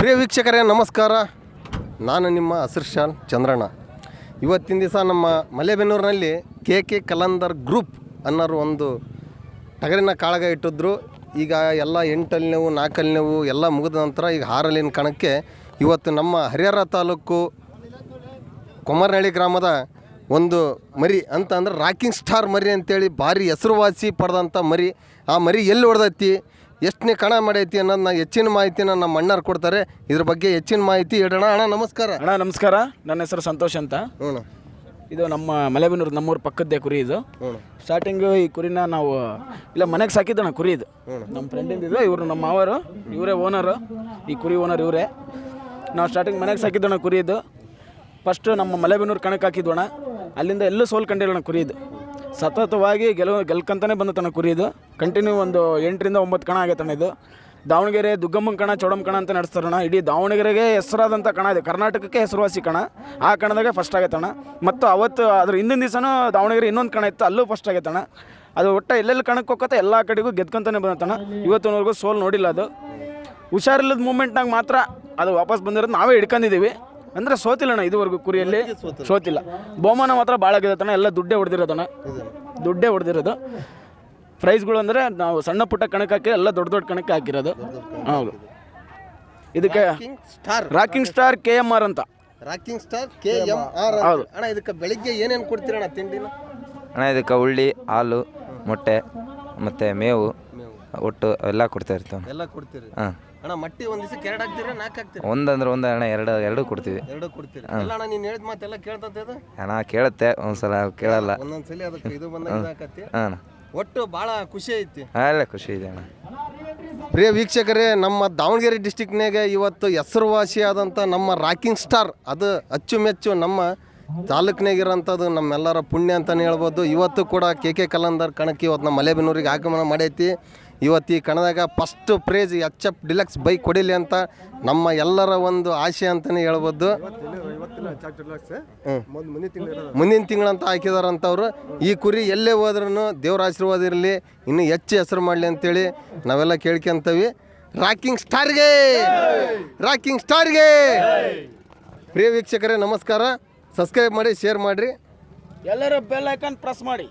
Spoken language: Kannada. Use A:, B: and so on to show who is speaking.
A: ಪ್ರಿಯ ವೀಕ್ಷಕರೇ ನಮಸ್ಕಾರ. ನಾನು ನಿಮ್ಮ ಅಸರ್ಶಾನ್ ಚಂದ್ರಣ್ಣ. ಇವತ್ತಿನ ದಿವಸ ನಮ್ಮ ಮಲೆಬೆನ್ನೂರಿನಲ್ಲಿ ಕೆ ಕಲಂದರ್ ಗ್ರೂಪ್ ಅನ್ನೋರು ಒಂದು ಟಗರಿನ ಕಾಳಗ ಇಟ್ಟಿದ್ರು. ಈಗ ಎಲ್ಲ 8 ನೋವು 4 ನೋವು ಎಲ್ಲ ಮುಗಿದ ನಂತರ ಈಗ 6 ಕಣಕ್ಕೆ ಇವತ್ತು ನಮ್ಮ ಹರಿಹರ ತಾಲೂಕು ಕೊಮರನಹಳ್ಳಿ ಗ್ರಾಮದ ಒಂದು ಮರಿ ಅಂತ ಅಂದ್ರೆ ರಾಕಿಂಗ್ ಸ್ಟಾರ್ ಮರಿ ಅಂತೇಳಿ ಭಾರಿ ಹೆಸರುವಾಸಿ ಪಡೆದಂಥ ಮರಿ. ಆ ಮರಿ ಎಲ್ಲಿ ಹೊಡೆದೈತಿ, ಎಷ್ಟನೇ ಕಣ ಮಾಡೈತಿ ಅನ್ನೋದನ್ನ ಹೆಚ್ಚಿನ ಮಾಹಿತಿನ ನಮ್ಮ ಅಣ್ಣರು ಕೊಡ್ತಾರೆ. ಇದ್ರ ಬಗ್ಗೆ ಹೆಚ್ಚಿನ ಮಾಹಿತಿ ಹೇಳೋಣ. ಅಣ್ಣ ನಮಸ್ಕಾರ.
B: ಅಣ್ಣ ನಮಸ್ಕಾರ. ನನ್ನ ಹೆಸರು ಸಂತೋಷ್ ಅಂತ. ಇದು ನಮ್ಮ ಮಲೆಬೆನ್ನೂರು ನಮ್ಮೂರ ಪಕ್ಕದ್ದೇ ಕುರಿ ಇದು. ಸ್ಟಾರ್ಟಿಂಗು ಈ ಕುರಿನ ನಾವು ಇಲ್ಲ ಮನೆಗೆ ಸಾಕಿದ್ದಣ್ಣ ಕುರಿ ಇದು. ನಮ್ಮ ಫ್ರೆಂಡಿಂದ ಇದು. ಇವರು ನಮ್ಮ ಮಾವರು, ಇವರೇ ಓನರು, ಈ ಕುರಿ ಓನರ್ ಇವರೇ. ನಾವು ಸ್ಟಾರ್ಟಿಂಗ್ ಮನೆಗೆ ಸಾಕಿದ್ದಣ್ಣ ಕುರಿ ಇದು. ಫಸ್ಟು ನಮ್ಮ ಮಲೆಬೆನ್ನೂರು ಕಣಕ್ಕೆ ಹಾಕಿದ್ವಣ್ಣ. ಅಲ್ಲಿಂದ ಎಲ್ಲೂ ಸೋಲ್ಕೊಂಡಿರೋಣ ಕುರಿ ಇದು. ಸತತವಾಗಿ ಗೆಲ್ಕಂತಾನೆ ಬಂದತಣ್ಣ ಕುರಿ ಇದು. ಕಂಟಿನ್ಯೂ ಒಂದು 8 ರಿಂದ 9 ಕಣ ಆಗೈತಣ್ಣ ಇದು. ದಾವಣಗೆರೆ ದುಗ್ಗಮ್ಮನ ಕಣ, ಚೌಡಮ್ಮ ಕಣ ಅಂತ ನಡೆಸ್ತಾರಣ್ಣ. ಇಡೀ ದಾವಣಗೆರೆಗೆ ಹೆಸರಾದಂಥ ಕಣ ಇದೆ, ಕರ್ನಾಟಕಕ್ಕೆ ಹೆಸರುವಾಸಿ ಕಣ. ಆ ಕಣದಾಗೆ ಫಸ್ಟ್ ಆಗೈತಣ್ಣ. ಮತ್ತು ಅವತ್ತು ಅದ್ರ ಹಿಂದಿನ ದಿವಸನೂ ದಾವಣಗೆರೆ ಇನ್ನೊಂದು ಕಣ ಇತ್ತು, ಅಲ್ಲೂ ಫಸ್ಟ್ ಆಗೈತಣ್ಣ. ಅದು ಒಟ್ಟು ಎಲ್ಲೆಲ್ಲಿ ಕಣಕ್ಕೆ ಹೋಗತ್ತೆ ಎಲ್ಲ ಕಡೆಗೂ ಗೆದ್ಕೊಂತಾನೆ ಬಂದತಣ್ಣ. ಇವತ್ತಿನವರೆಗೂ ಸೋಲ್ ನೋಡಿಲ್ಲ ಅದು. ಹುಷಾರಿಲ್ಲದ ಮೂಮೆಂಟ್ನಾಗ ಮಾತ್ರ ಅದು ವಾಪಸ್ ಬಂದಿರೋದು ನಾವೇ ಹಿಡ್ಕೊಂಡಿದ್ದೀವಿ. ಅಂದರೆ ಸೋತಿಲ್ಲಣ್ಣ ಇದುವರೆಗೂ ಕುರಿಯಲ್ಲಿ ಸೋತಿಲ್ಲ. ಬಹುಮಾನ ಮಾತ್ರ ಭಾಳ ಗೆದ್ದತಣ್ಣ. ಎಲ್ಲ ದುಡ್ಡೇ ಹೊಡೆದಿರೋದು. ಪ್ರೈಸ್ಗಳು ಅಂದರೆ ನಾವು ಸಣ್ಣ ಪುಟ್ಟ ಕಣಕ್ಕೆ ಹಾಕಿ ಎಲ್ಲ ದೊಡ್ಡ ಕಣಕ್ಕೆ ಹಾಕಿರೋದು. ಹೌದು. ಇದಕ್ಕೆ ರಾಕಿಂಗ್ ಸ್ಟಾರ್ KMR ಅಂತ.
A: Rocking star KMR.
B: ಹೌದು
A: ಅಣ್ಣ. ಇದಕ್ಕೆ ಬೆಳಿಗ್ಗೆ ಏನೇನು ಕೊಡ್ತೀರಣ್ಣ ತಿಂಡಿನ?
C: ಅಣ್ಣ ಇದಕ್ಕೆ ಉಳ್ಳಿ, ಹಾಲು, ಮೊಟ್ಟೆ ಮತ್ತು ಮೇವು ಒಟ್ಟು ಎಲ್ಲ ಕೊಡ್ತಾ ಇರ್ತೀವಿ.
A: ಎಲ್ಲ ಕೊಡ್ತೀರಿ?
C: ಹಾಂ
A: ಅಣ್ಣ. ಮಟ್ಟಿ ಒಂದು ದಿವಸಕ್ಕೆ 2 ಹಾಕ್ತೀರಾ 4 ಹಾಕ್ತೀರಾ?
C: ಒಂದು ಅಣ್ಣ, ಎರಡು ಕೊಡ್ತೀವಿ.
A: 2 ಕೊಡ್ತೀರಿ? ಎಲ್ಲ ಅಣ್ಣ ನೀನು ಹೇಳಿದ ಮಾತೆಲ್ಲ ಕೇಳ್ತದೆ ಅದು?
C: ಅಣ್ಣ ಕೇಳುತ್ತೆ, ಒಂದ್ಸಲ ಕೇಳಲ್ಲ.
A: ಒಂದೊಂದ್ಸಲಿ ಅದಕ್ಕೆ ಇದು ಬಂದಾಗ ಹಾಕತ್ತಿ.
C: ಹಾಂ
A: ಒಟ್ಟು ಭಾಳ ಖುಷಿ ಐತಿ.
C: ಎಲ್ಲ ಖುಷಿ ಇದೆ ಅಣ್ಣ.
A: ಪ್ರಿಯ ವೀಕ್ಷಕರೇ, ನಮ್ಮ ದಾವಣಗೆರೆ ಡಿಸ್ಟಿಕ್ನಾಗೆ ಇವತ್ತು ಹೆಸರುವಾಸಿಯಾದಂಥ ನಮ್ಮ ರಾಕಿಂಗ್ ಸ್ಟಾರ್, ಅದು ಅಚ್ಚುಮೆಚ್ಚು ನಮ್ಮ ತಾಲೂಕಿನಾಗಿರೋಂಥದ್ದು ನಮ್ಮೆಲ್ಲರ ಪುಣ್ಯ ಅಂತಲೇ ಹೇಳ್ಬೋದು. ಇವತ್ತು ಕೂಡ ಕೆ ಕಲಂದರ್ ಕಣಕ್ಕೆ ಇವತ್ತು ನಮ್ಮ ಮಲೆಬೆನ್ನೂರಿಗೆ ಆಗಮನ ಮಾಡೈತಿ. ಇವತ್ತು ಈ ಕಣದಾಗ first prize HF deluxe bike ಕೊಡಿಲಿ ಅಂತ ನಮ್ಮ ಎಲ್ಲರ ಒಂದು ಆಸೆ ಅಂತಲೇ ಹೇಳ್ಬೋದು. ಮುಂದಿನ ತಿಂಗಳಂತ ಹಾಕಿದಾರಂಥವ್ರು. ಈ ಕುರಿ ಎಲ್ಲೇ ಹೋದ್ರೂ ದೇವ್ರ ಆಶೀರ್ವಾದ ಇರಲಿ, ಇನ್ನೂ ಹೆಚ್ಚು ಹೆಸರು ಮಾಡಲಿ ಅಂತೇಳಿ ನಾವೆಲ್ಲ ಕೇಳ್ಕೊಂತೀವಿ. ರಾಕಿಂಗ್ ಸ್ಟಾರ್ಗೆ ಪ್ರಿಯ ವೀಕ್ಷಕರೇ ನಮಸ್ಕಾರ. ಸಬ್ಸ್ಕ್ರೈಬ್ ಮಾಡಿ, ಶೇರ್ ಮಾಡಿರಿ.
B: ಎಲ್ಲರೂ ಬೆಲ್ ಐಕಾನ್ ಪ್ರೆಸ್ ಮಾಡಿ.